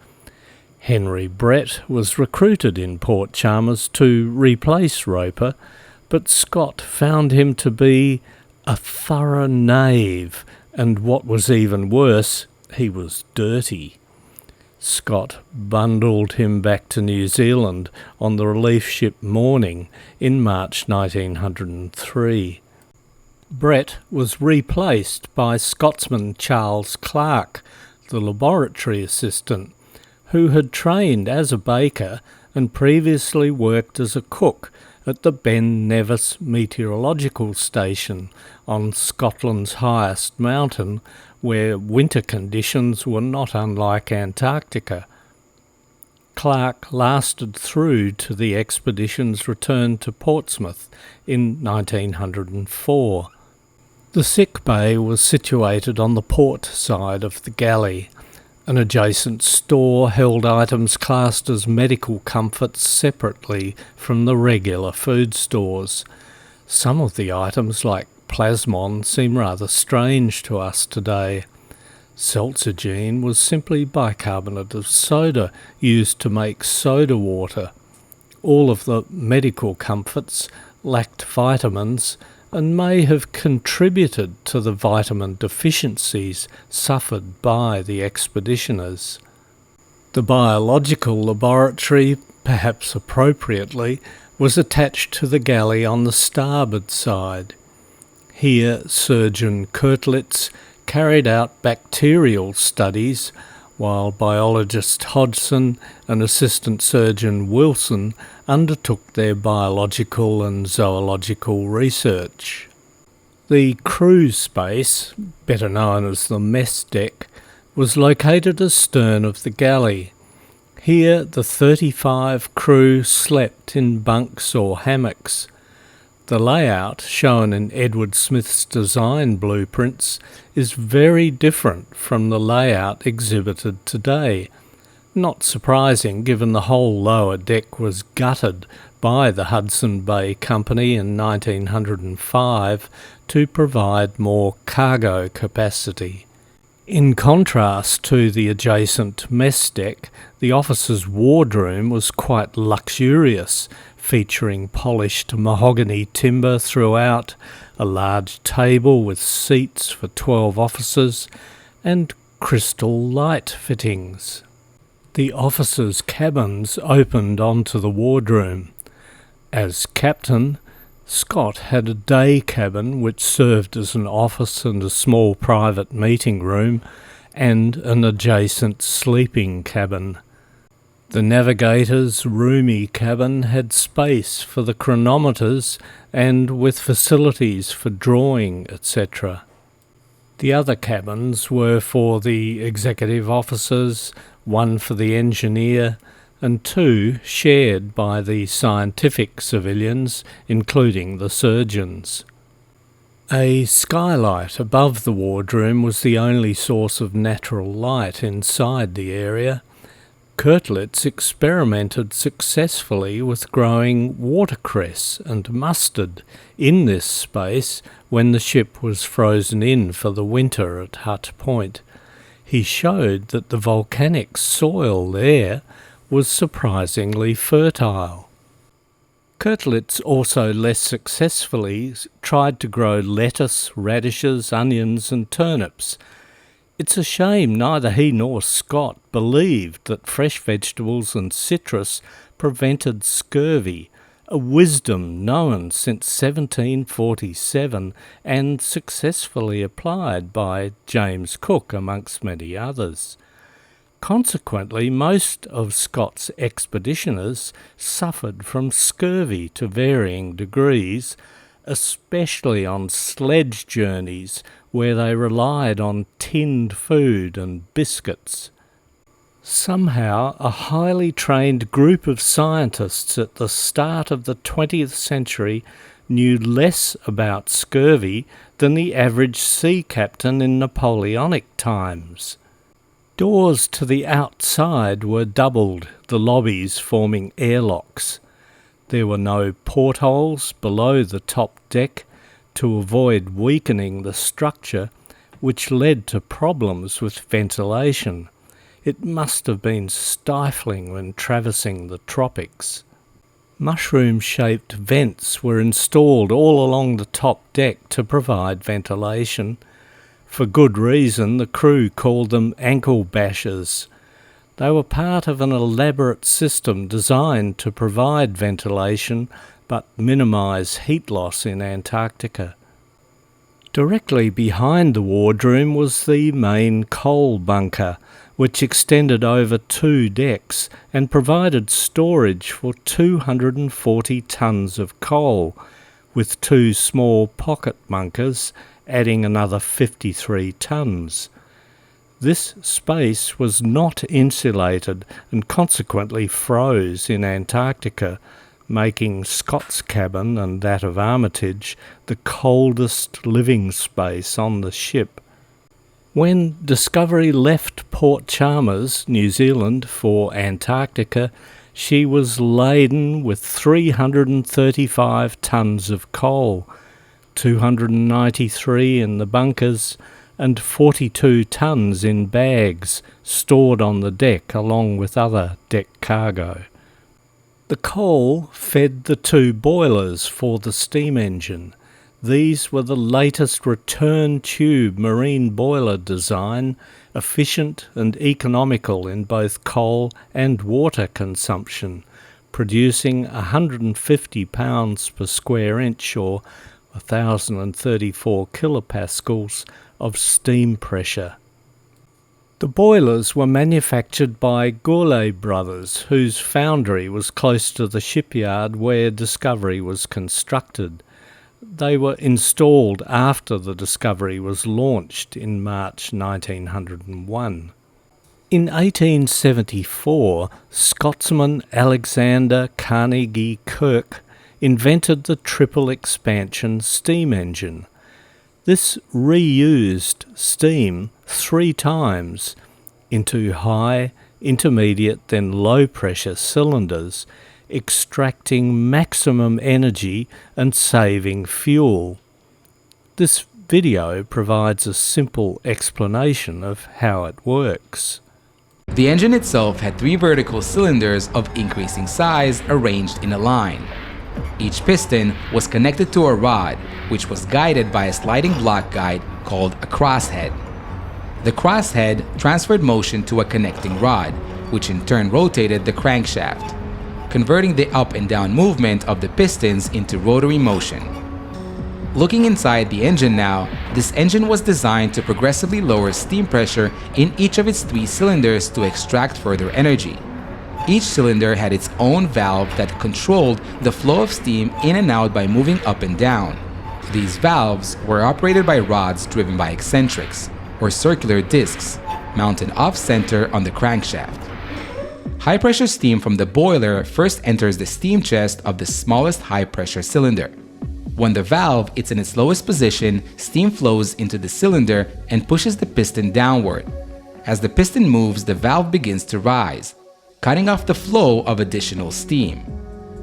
Henry Brett was recruited in Port Chalmers to replace Roper, but Scott found him to be a thorough knave, and what was even worse, he was dirty. Scott bundled him back to New Zealand on the relief ship Morning in March 1903. Brett was replaced by Scotsman Charles Clark, the laboratory assistant, who had trained as a baker and previously worked as a cook at the Ben Nevis Meteorological Station on Scotland's highest mountain, where winter conditions were not unlike Antarctica. Clark lasted through to the expedition's return to Portsmouth in 1904. The sick bay was situated on the port side of the galley. An adjacent store held items classed as medical comforts separately from the regular food stores. Some of the items, like plasmon, seem rather strange to us today. Seltzogene was simply bicarbonate of soda used to make soda water. All of the medical comforts lacked vitamins and may have contributed to the vitamin deficiencies suffered by the expeditioners. The biological laboratory, perhaps appropriately, was attached to the galley on the starboard side. Here Surgeon Koettlitz carried out bacterial studies, while biologist Hodgson and Assistant Surgeon Wilson undertook their biological and zoological research. The crew space, better known as the mess deck, was located astern of the galley. Here the 35 crew slept in bunks or hammocks. The layout, shown in Edward Smith's design blueprints, is very different from the layout exhibited today. Not surprising, given the whole lower deck was gutted by the Hudson Bay Company in 1905 to provide more cargo capacity. In contrast to the adjacent mess deck, the officers' wardroom was quite luxurious, featuring polished mahogany timber throughout, a large table with seats for 12 officers, and crystal light fittings. The officers' cabins opened onto the wardroom. As captain, Scott had a day cabin which served as an office and a small private meeting room, and an adjacent sleeping cabin. The navigator's roomy cabin had space for the chronometers and with facilities for drawing, etc. The other cabins were for the executive officers, one for the engineer, and two shared by the scientific civilians, including the surgeons. A skylight above the wardroom was the only source of natural light inside the area. Koettlitz experimented successfully with growing watercress and mustard in this space when the ship was frozen in for the winter at Hut Point. He showed that the volcanic soil there was surprisingly fertile. Koettlitz also less successfully tried to grow lettuce, radishes, onions and turnips. It's a shame neither he nor Scott believed that fresh vegetables and citrus prevented scurvy, a wisdom known since 1747 and successfully applied by James Cook amongst many others. Consequently, most of Scott's expeditioners suffered from scurvy to varying degrees, especially on sledge journeys where they relied on tinned food and biscuits. Somehow, a highly trained group of scientists at the start of the 20th century knew less about scurvy than the average sea captain in Napoleonic times. Doors to the outside were doubled, the lobbies forming airlocks. There were no portholes below the top deck to avoid weakening the structure, which led to problems with ventilation. It must have been stifling when traversing the tropics. Mushroom-shaped vents were installed all along the top deck to provide ventilation. For good reason, the crew called them ankle bashers. They were part of an elaborate system designed to provide ventilation but minimise heat loss in Antarctica. Directly behind the wardroom was the main coal bunker, which extended over 2 decks and provided storage for 240 tons of coal, with 2 small pocket bunkers adding another 53 tons. This space was not insulated and consequently froze in Antarctica, making Scott's cabin and that of Armitage the coldest living space on the ship. When Discovery left Port Chalmers, New Zealand, for Antarctica, she was laden with 335 tons of coal, 293 in the bunkers, and 42 tons in bags stored on the deck along with other deck cargo. The coal fed the 2 boilers for the steam engine. These were the latest return tube marine boiler design, efficient and economical in both coal and water consumption, producing 150 pounds per square inch or 1,034 kilopascals of steam pressure. The boilers were manufactured by Gourlay Brothers, whose foundry was close to the shipyard where Discovery was constructed. They were installed after the Discovery was launched in March 1901. In 1874, Scotsman Alexander Carnegie Kirk invented the triple expansion steam engine. This reused steam 3 times into high, intermediate, then low pressure cylinders, extracting maximum energy and saving fuel. This video provides a simple explanation of how it works. The engine itself had 3 vertical cylinders of increasing size arranged in a line. Each piston was connected to a rod, which was guided by a sliding block guide called a crosshead. The crosshead transferred motion to a connecting rod, which in turn rotated the crankshaft, converting the up and down movement of the pistons into rotary motion. Looking inside the engine now, this engine was designed to progressively lower steam pressure in each of its 3 cylinders to extract further energy. Each cylinder had its own valve that controlled the flow of steam in and out by moving up and down. These valves were operated by rods driven by eccentrics, or circular discs, mounted off-center on the crankshaft. High-pressure steam from the boiler first enters the steam chest of the smallest high-pressure cylinder. When the valve is in its lowest position, steam flows into the cylinder and pushes the piston downward. As the piston moves, the valve begins to rise, cutting off the flow of additional steam.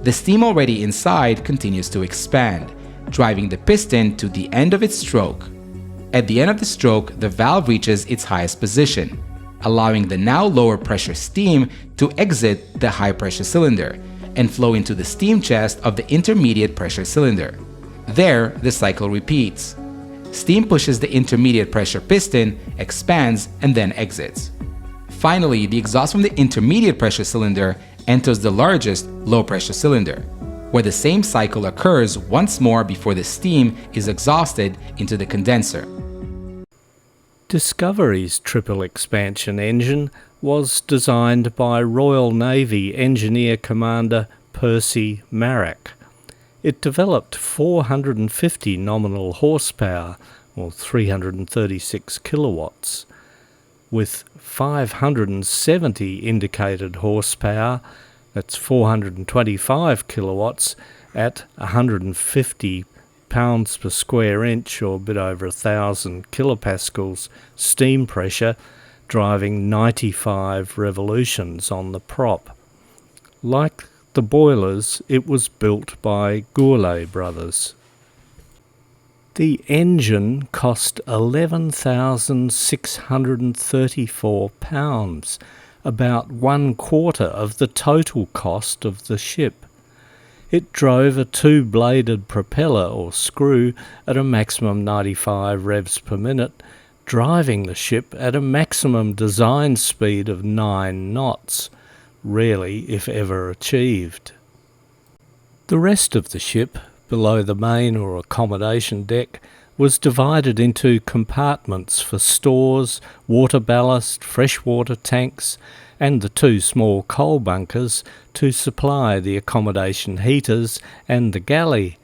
The steam already inside continues to expand, driving the piston to the end of its stroke. At the end of the stroke, the valve reaches its highest position, allowing the now lower pressure steam to exit the high pressure cylinder and flow into the steam chest of the intermediate pressure cylinder. There, the cycle repeats. Steam pushes the intermediate pressure piston, expands, and then exits. Finally, the exhaust from the intermediate pressure cylinder enters the largest low pressure cylinder, where the same cycle occurs once more before the steam is exhausted into the condenser. Discovery's triple expansion engine was designed by Royal Navy Engineer Commander Percy Marrick. It developed 450 nominal horsepower, or 336 kilowatts, with 570 indicated horsepower, that's 425 kilowatts, at 150 pounds per square inch, or a bit over 1,000 kilopascals steam pressure, driving 95 revolutions on the prop. Like the boilers, it was built by Gourlay Brothers. The engine cost £11,634, about 1/4 of the total cost of the ship. It drove a 2-bladed propeller or screw at a maximum 95 revs per minute, driving the ship at a maximum design speed of 9 knots, rarely if ever achieved. The rest of the ship, below the main or accommodation deck, was divided into compartments for stores, water ballast, freshwater tanks, and the 2 small coal bunkers to supply the accommodation heaters and the galley.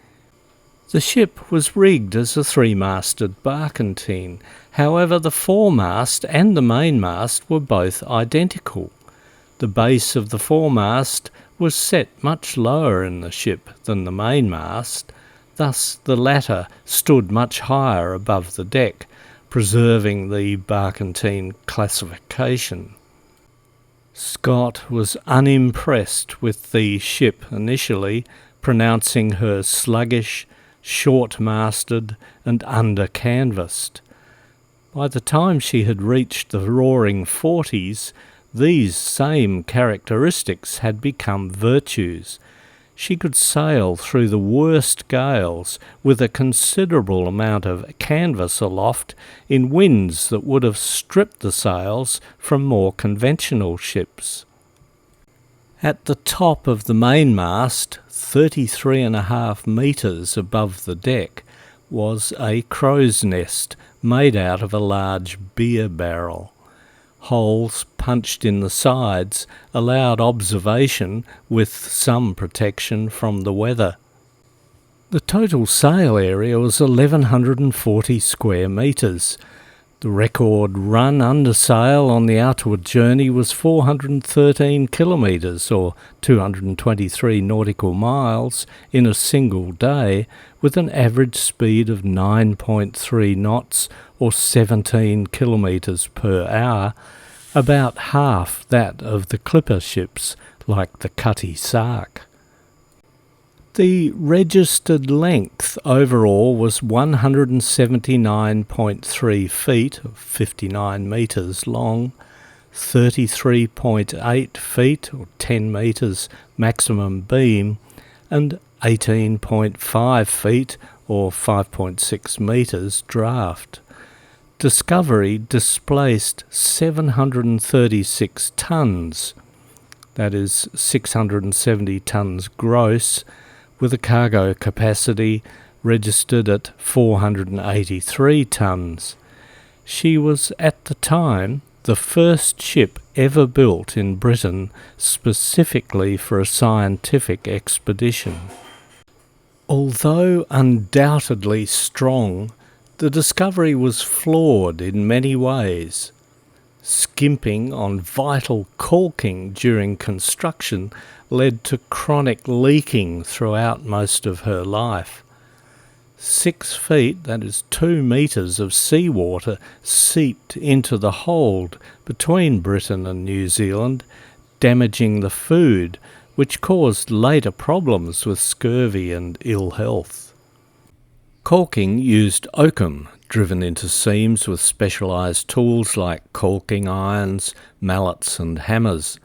The ship was rigged as a 3-masted barkentine. However, the foremast and the mainmast were both identical. The base of the foremast was set much lower in the ship than the mainmast, thus the latter stood much higher above the deck, preserving the barkentine classification. Scott was unimpressed with the ship initially, pronouncing her sluggish, short-masted and under-canvassed. By the time she had reached the roaring 40s, these same characteristics had become virtues. She could sail through the worst gales with a considerable amount of canvas aloft in winds that would have stripped the sails from more conventional ships. At the top of the mainmast, 33.5 metres above the deck, was a crow's nest made out of a large beer barrel. Holes punched in the sides allowed observation with some protection from the weather. The total sail area was 1,140 square metres. The record run under sail on the outward journey was 413 kilometres, or 223 nautical miles, in a single day, with an average speed of 9.3 knots, or 17 kilometres per hour, about half that of the clipper ships like the Cutty Sark. The registered length overall was 179.3 feet, 59 metres long, 33.8 feet, or 10 metres maximum beam, and 18.5 feet, or 5.6 metres draft. Discovery displaced 736 tonnes, that is 670 tonnes gross, with a cargo capacity registered at 483 tonnes. She was at the time the first ship ever built in Britain specifically for a scientific expedition. Although undoubtedly strong, the Discovery was flawed in many ways. Skimping on vital caulking during construction led to chronic leaking throughout most of her life. 6 feet, that is 2 metres of seawater, seeped into the hold between Britain and New Zealand, damaging the food, which caused later problems with scurvy and ill health. Caulking used oakum, driven into seams with specialised tools like caulking irons, mallets and hammers.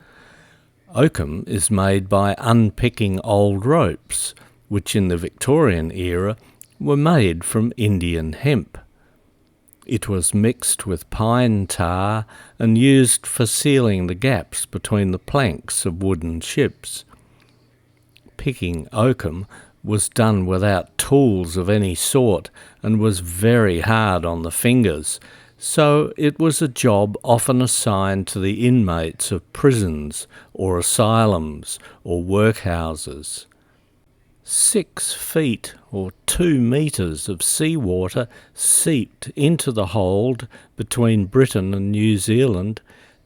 Oakum is made by unpicking old ropes, which in the Victorian era were made from Indian hemp. It was mixed with pine tar and used for sealing the gaps between the planks of wooden ships. Picking oakum was done without tools of any sort and was very hard on the fingers, so it was a job often assigned to the inmates of prisons or asylums or workhouses. 6 feet or 2 metres of seawater seeped into the hold between Britain and New Zealand,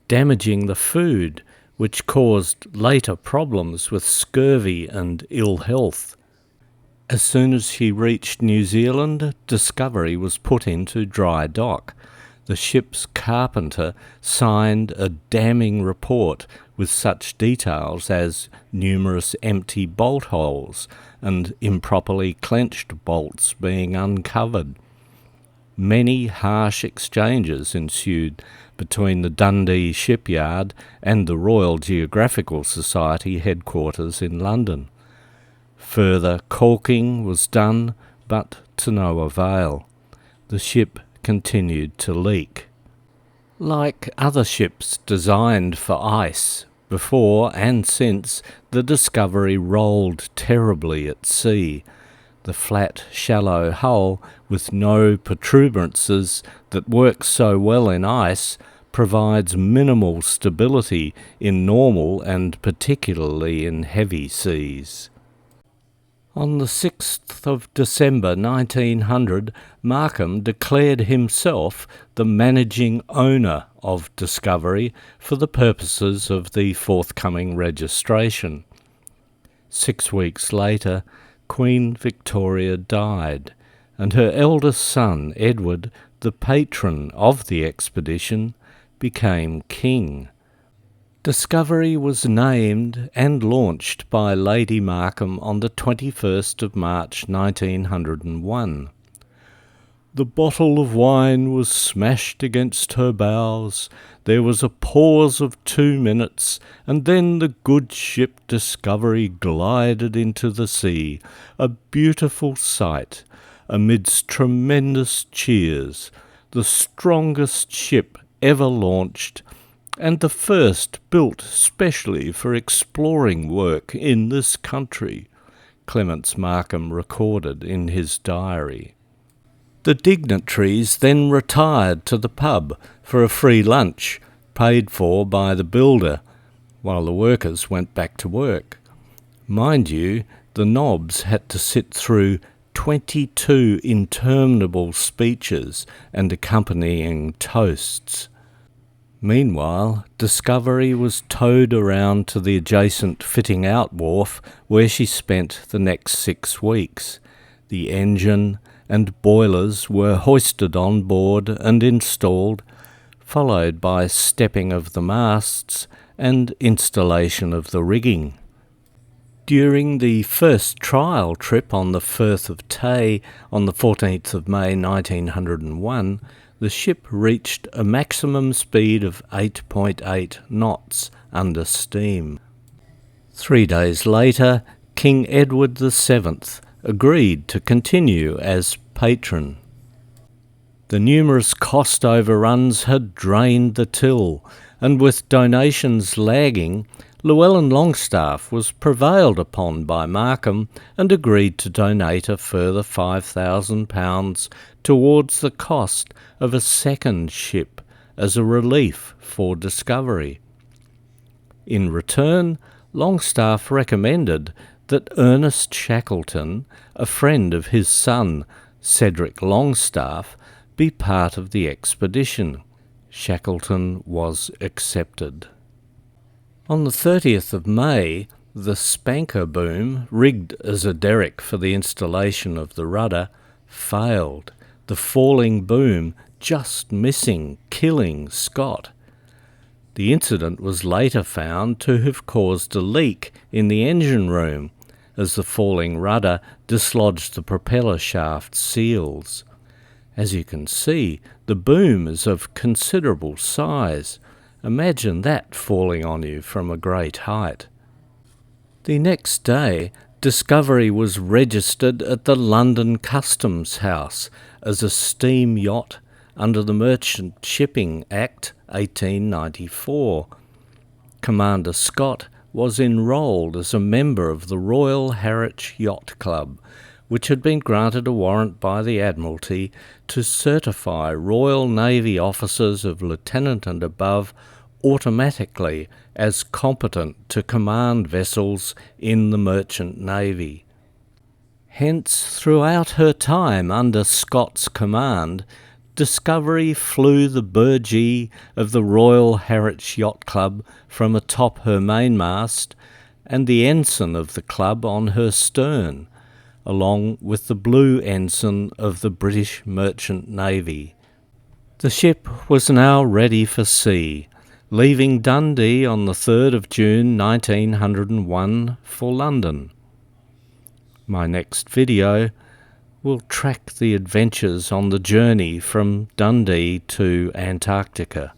damaging the food, which caused later problems with scurvy and ill health. As soon as she reached New Zealand, Discovery was put into dry dock. The ship's carpenter signed a damning report with such details as numerous empty bolt holes and improperly clenched bolts being uncovered. Many harsh exchanges ensued between the Dundee shipyard and the Royal Geographical Society headquarters in London. Further caulking was done, but to no avail. The ship continued to leak. Like other ships designed for ice, before and since, the Discovery rolled terribly at sea. The flat, shallow hull with no protuberances that works so well in ice provides minimal stability in normal and particularly in heavy seas. On the 6th of December 1900, Markham declared himself the managing owner of Discovery for the purposes of the forthcoming registration. 6 weeks later, Queen Victoria died, and her eldest son, Edward, the patron of the expedition, became king. Discovery was named and launched by Lady Markham on the 21st of March 1901. The bottle of wine was smashed against her bows. There was a pause of 2 minutes, and then the good ship Discovery glided into the sea, a beautiful sight, amidst tremendous cheers, the strongest ship ever launched, and the first built specially for exploring work in this country, Clements Markham recorded in his diary. The dignitaries then retired to the pub for a free lunch, paid for by the builder, while the workers went back to work. Mind you, the nobs had to sit through 22 interminable speeches and accompanying toasts. Meanwhile, Discovery was towed around to the adjacent fitting-out wharf, where she spent the next 6 weeks. The engine and boilers were hoisted on board and installed, followed by stepping of the masts and installation of the rigging. During the first trial trip on the Firth of Tay on the 14th of May 1901, the ship reached a maximum speed of 8.8 knots under steam. 3 days later, King Edward VII agreed to continue as patron. The numerous cost overruns had drained the till, and with donations lagging, Llewellyn Longstaff was prevailed upon by Markham and agreed to donate a further £5,000 towards the cost of a second ship as a relief for Discovery. In return, Longstaff recommended that Ernest Shackleton, a friend of his son Cedric Longstaff, be part of the expedition. Shackleton was accepted. On the 30th of May, the spanker boom, rigged as a derrick for the installation of the rudder, failed, the falling boom just missing, killing Scott. The incident was later found to have caused a leak in the engine room, as the falling rudder dislodged the propeller shaft seals. As you can see, the boom is of considerable size. Imagine that falling on you from a great height. The next day, Discovery was registered at the London Customs House as a steam yacht under the Merchant Shipping Act 1894. Commander Scott was enrolled as a member of the Royal Harwich Yacht Club, which had been granted a warrant by the Admiralty to certify Royal Navy officers of lieutenant and above automatically as competent to command vessels in the merchant navy. Hence, throughout her time under Scott's command, Discovery flew the burgee of the Royal Harwich Yacht Club from atop her mainmast and the ensign of the club on her stern, along with the blue ensign of the British Merchant Navy. The ship was now ready for sea, leaving Dundee on the 3rd of June 1901 for London. My next video will track the adventures on the journey from Dundee to Antarctica.